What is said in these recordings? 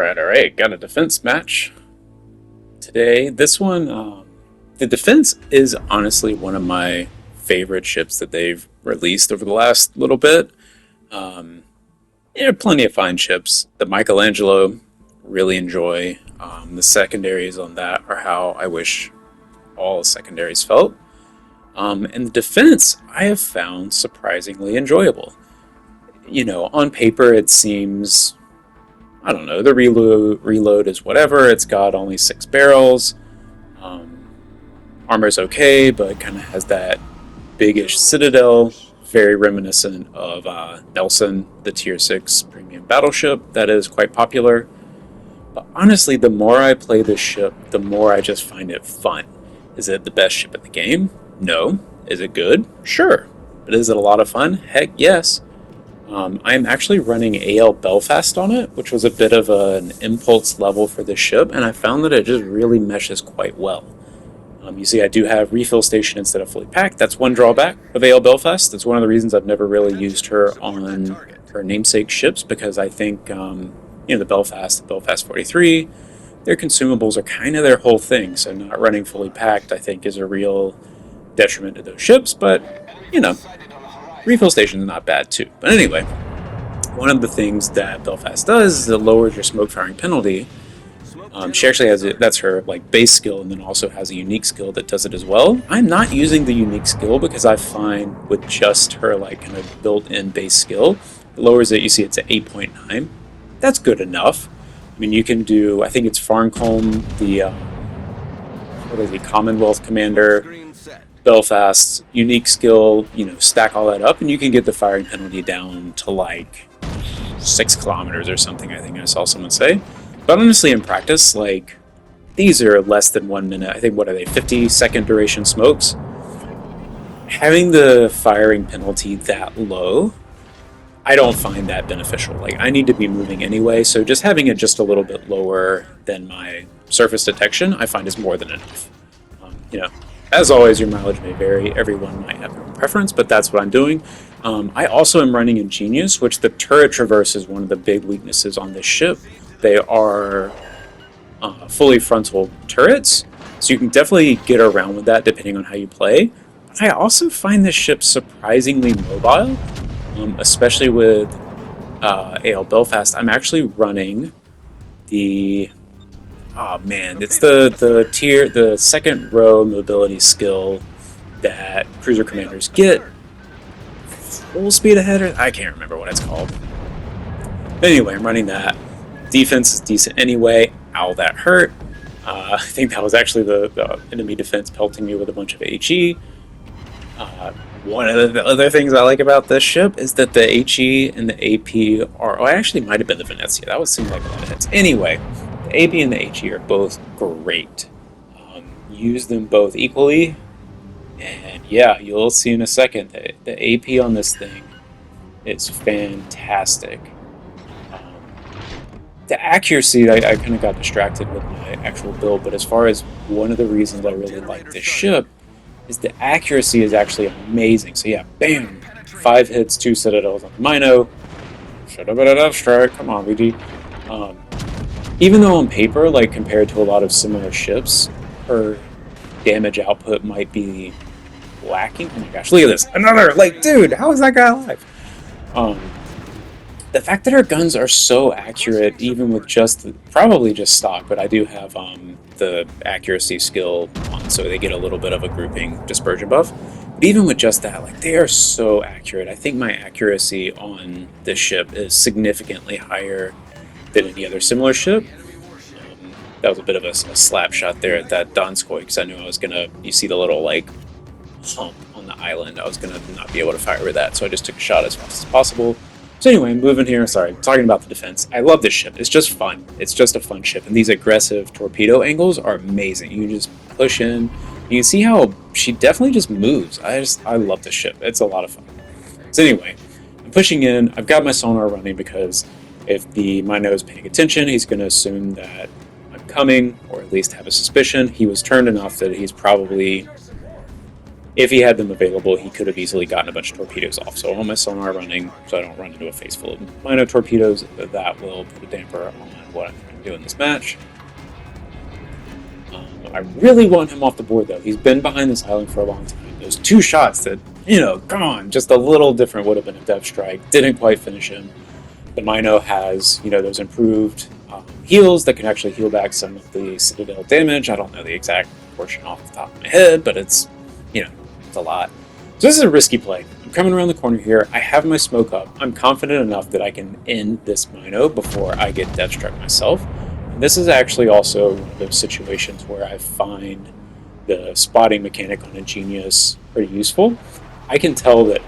Alright, got a defense match today. This one, the defense is honestly one of my favorite ships that they've released over the last little bit. Um, there are plenty of fine ships that Michelangelo really enjoy. The secondaries on that are how I wish all secondaries felt. And the defense I have found surprisingly enjoyable. On paper it seems, I don't know, the reload is whatever. It's got only 6 barrels. Um, Armor's okay, but kind of has that biggish citadel, very reminiscent of Nelson, the Tier 6 premium battleship that is quite popular. But honestly, the more I play this ship, the more I just find it fun. Is it the best ship in the game? No. Is it good? Sure. But is it a lot of fun? Heck yes. I'm actually running AL Belfast on it, which was a bit of an impulse level for this ship, and I found that it just really meshes quite well. You see, I do have refill station instead of fully packed. That's one drawback of AL Belfast. That's one of the reasons I've never really used her on her namesake ships, because I think, the Belfast 43, their consumables are kind of their whole thing, so not running fully packed, I think, is a real detriment to those ships, but, refill station is not bad too. But anyway, one of the things that Belfast does is it lowers your smoke firing penalty. She actually has that's her base skill, and then also has a unique skill that does it as well. I'm not using the unique skill because I find with just her kind of built-in base skill, it lowers it. You see, it's at 8.9. That's good enough. I mean, you can do, I think it's Farncombe, the what is he, Commonwealth Commander, Belfast's unique skill, stack all that up, and you can get the firing penalty down to 6 kilometers or something, I think I saw someone say. But honestly, in practice, these are less than 1 minute. I think, what are they, 50-second duration smokes? Having the firing penalty that low, I don't find that beneficial. I need to be moving anyway, so just having it just a little bit lower than my surface detection, I find is more than enough. As always, your mileage may vary. Everyone might have their own preference, but that's what I'm doing. I also am running Ingenious, which the turret traverse is one of the big weaknesses on this ship. They are fully frontal turrets, so you can definitely get around with that depending on how you play. But I also find this ship surprisingly mobile, especially with AL Belfast. I'm actually running the... Oh man, it's the second row mobility skill that cruiser commanders get. Full speed ahead, I can't remember what it's called. But anyway, I'm running that. Defense is decent anyway. Ow, that hurt. I think that was actually the enemy defense pelting me with a bunch of HE. One of the other things I like about this ship is that the HE and the AP are... Oh, actually might have been the Venezia. That would seem like a lot of hits. Anyway, the AP and the HE are both great. Use them both equally, and yeah, you'll see in a second that the AP on this thing is fantastic. The accuracy, I kind of got distracted with my actual build, but as far as one of the reasons I really like this ship is the accuracy is actually amazing. So yeah, bam! 5 hits, 2 citadels on the Mino. Should have been enough strike. Come on, VD. Even though on paper, compared to a lot of similar ships, her damage output might be lacking. Oh my gosh, look at this. Another! Dude, how is that guy alive? The fact that her guns are so accurate, even with probably just stock, but I do have the accuracy skill on, so they get a little bit of a grouping dispersion buff. But even with just that, they are so accurate. I think my accuracy on this ship is significantly higher than any other similar ship. That was a bit of a slap shot there at that Donskoy, because I knew I was gonna... You see the little hump on the island. I was gonna not be able to fire with that, so I just took a shot as fast as possible. So anyway, moving here, sorry, talking about the defense. I love this ship. It's just fun. It's just a fun ship. And these aggressive torpedo angles are amazing. You can just push in. You can see how she definitely just moves. I love this ship. It's a lot of fun. So anyway, I'm pushing in. I've got my sonar running because if the Mino is paying attention, he's going to assume that I'm coming, or at least have a suspicion. He was turned enough that he's probably if he had them available, he could have easily gotten a bunch of torpedoes off. So all my sonar running, so I don't run into a face full of Mino torpedoes. That will put a damper on what I'm going to do in this match. I really want him off the board, though. He's been behind this island for a long time. Those 2 shots that, come on, just a little different would have been a dev strike. Didn't quite finish him. The Mino has, those improved heals that can actually heal back some of the Citadel damage. I don't know the exact proportion off the top of my head, but it's, it's a lot. So this is a risky play. I'm coming around the corner here. I have my smoke up. I'm confident enough that I can end this Mino before I get dev struck myself. This is actually also one of those situations where I find the spotting mechanic on Ingenious pretty useful. I can tell that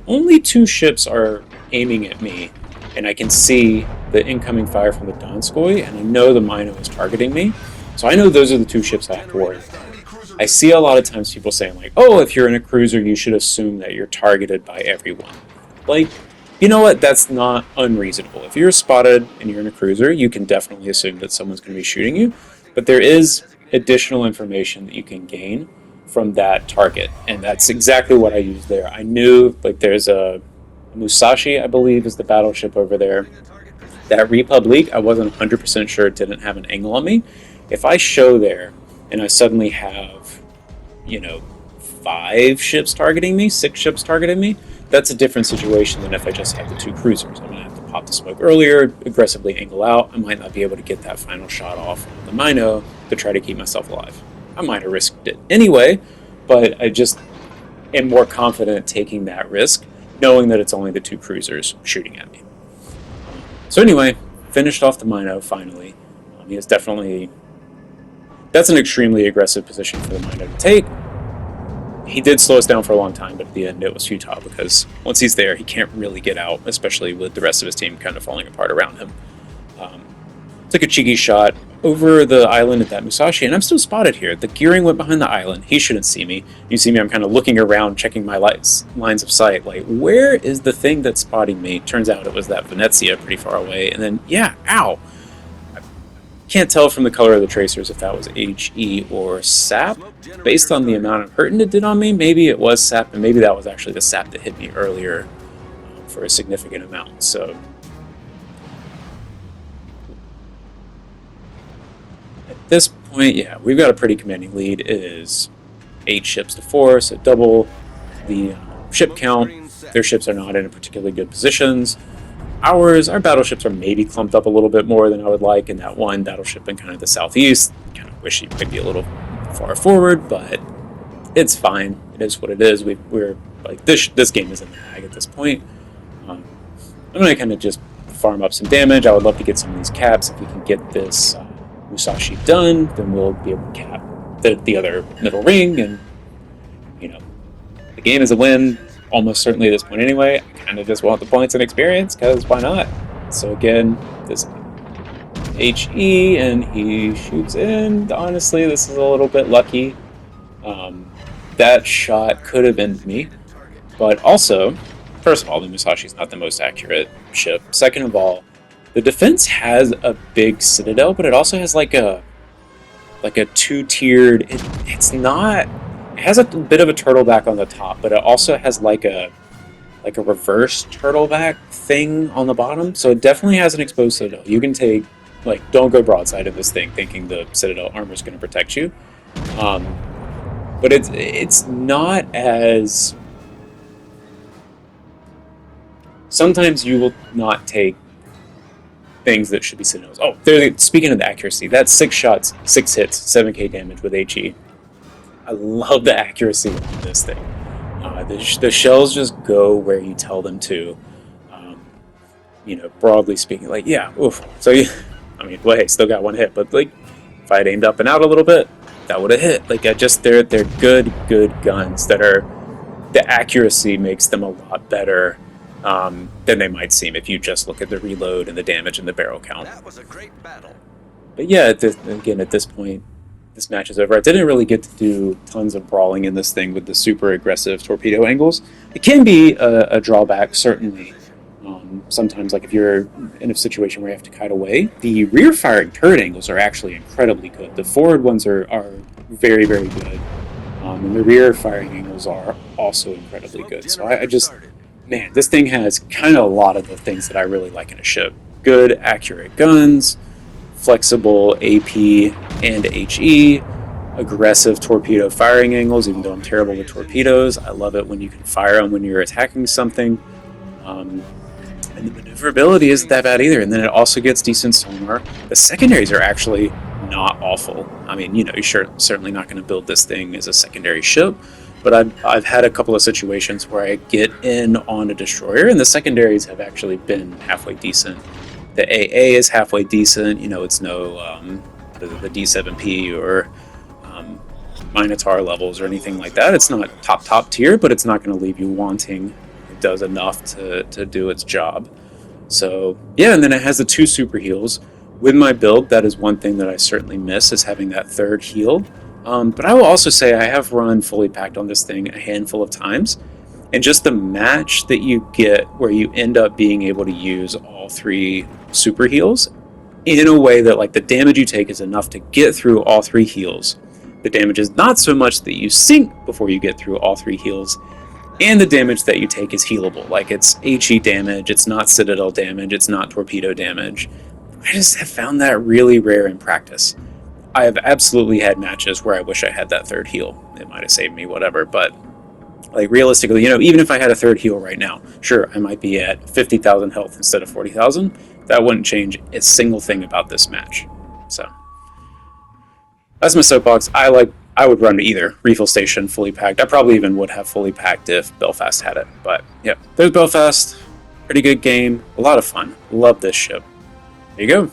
only 2 ships are aiming at me, and I can see the incoming fire from the Donskoy, and I know the Mino is targeting me. So I know those are the 2 ships I have to worry about. I see a lot of times people saying, like, oh, if you're in a cruiser, you should assume that you're targeted by everyone. Like, you know what? That's not unreasonable. If you're spotted and you're in a cruiser, you can definitely assume that someone's going to be shooting you. But there is additional information that you can gain from that target. And that's exactly what I used there. I knew, like, there's a Musashi, I believe, is the battleship over there. That Republic, I wasn't 100% sure it didn't have an angle on me. If I show there and I suddenly have, 5 ships targeting me, 6 ships targeting me, that's a different situation than if I just have the 2 cruisers. I'm going to have to pop the smoke earlier, aggressively angle out. I might not be able to get that final shot off on the Mino to try to keep myself alive. I might have risked it anyway, but I just am more confident taking that risk, knowing that it's only the 2 cruisers shooting at me. So anyway, finished off the Mino finally. He is definitely... That's an extremely aggressive position for the Mino to take. He did slow us down for a long time, but at the end it was futile because once he's there, he can't really get out, especially with the rest of his team kind of falling apart around him. Took a cheeky shot over the island at that Musashi, and I'm still spotted here. The gearing went behind the island. He shouldn't see me. You see me, I'm kind of looking around, checking my lines of sight. Like, where is the thing that's spotting me? Turns out it was that Venezia pretty far away, and then, yeah, ow! Can't tell from the color of the tracers if that was HE or sap. Based on the amount of hurting it did on me, maybe it was sap, and maybe that was actually the sap that hit me earlier for a significant amount. So at this point, yeah, we've got a pretty commanding lead. It is 8 ships to 4, so double the ship count. Their ships are not in particularly good positions. Our battleships are maybe clumped up a little bit more than I would like, and that one battleship in kind of the southeast, kind of wish he might be a little far forward, but it's fine. It is what it is. We're like, this game is in the bag at this point. I'm going to kind of just farm up some damage. I would love to get some of these caps. If we can get this Musashi done, then we'll be able to cap the other middle ring, and, the game is a win. Almost certainly at this point anyway. I kind of just want the points and experience, because why not? So again, this HE, and he shoots in. Honestly, this is a little bit lucky. That shot could have ended me. But also, first of all, the Musashi's not the most accurate ship. Second of all, the Defense has a big citadel, but it also has like a 2-tiered... It's not... It has a bit of a turtleback on the top, but it also has like a reverse turtleback thing on the bottom. So it definitely has an exposed citadel. You can take, don't go broadside of this thing thinking the citadel armor is going to protect you. But it's not as... Sometimes you will not take things that should be citadels. Oh, speaking of the accuracy, that's 6 shots, 6 hits, 7k damage with HE. I love the accuracy of this thing. The shells just go where you tell them to. Broadly speaking, yeah, oof. So, hey, still got 1 hit, but if I had aimed up and out a little bit, that would have hit. They're good guns that are... The accuracy makes them a lot better than they might seem if you just look at the reload and the damage and the barrel count. That was a great battle. But yeah, again, at this point, this match is over. I didn't really get to do tons of brawling in this thing with the super aggressive torpedo angles. It can be a drawback, certainly. Sometimes, if you're in a situation where you have to kite away, the rear-firing turret angles are actually incredibly good. The forward ones are very, very good. And the rear firing angles are also incredibly good. So I just, man, this thing has kind of a lot of the things that I really like in a ship. Good, accurate guns, flexible AP and HE, aggressive torpedo firing angles, even though I'm terrible with torpedoes. I love it when you can fire them when you're attacking something. Um, and the maneuverability isn't that bad either. And then it also gets decent sonar. The secondaries are actually not awful. I mean, you know, you're certainly not going to build this thing as a secondary ship, but I've had a couple of situations where I get in on a destroyer, and the secondaries have actually been halfway decent. The AA is halfway decent. You know, it's no the D7P or Minotaur levels or anything like that. It's not top tier, but it's not going to leave you wanting. It does enough to do its job. So yeah, and then it has the 2 super heals. With my build, that is one thing that I certainly miss, is having that 3rd heal. But I will also say I have run fully packed on this thing a handful of times, and just the match that you get where you end up being able to use all 3 super heals in a way that, like, the damage you take is enough to get through all 3 heals. The damage is not so much that you sink before you get through all 3 heals, and the damage that you take is healable. Like, it's HE damage, it's not Citadel damage, it's not torpedo damage. I just have found that really rare in practice. I have absolutely had matches where I wish I had that 3rd heal. It might have saved me, whatever, but like, realistically, you know, even if I had a 3rd heal right now, sure, I might be at 50,000 health instead of 40,000. That wouldn't change a single thing about this match. So that's my soapbox. I would run either refill station fully packed. I probably even would have fully packed if Belfast had it. But yeah, there's Belfast. Pretty good game. A lot of fun. Love this ship. There you go.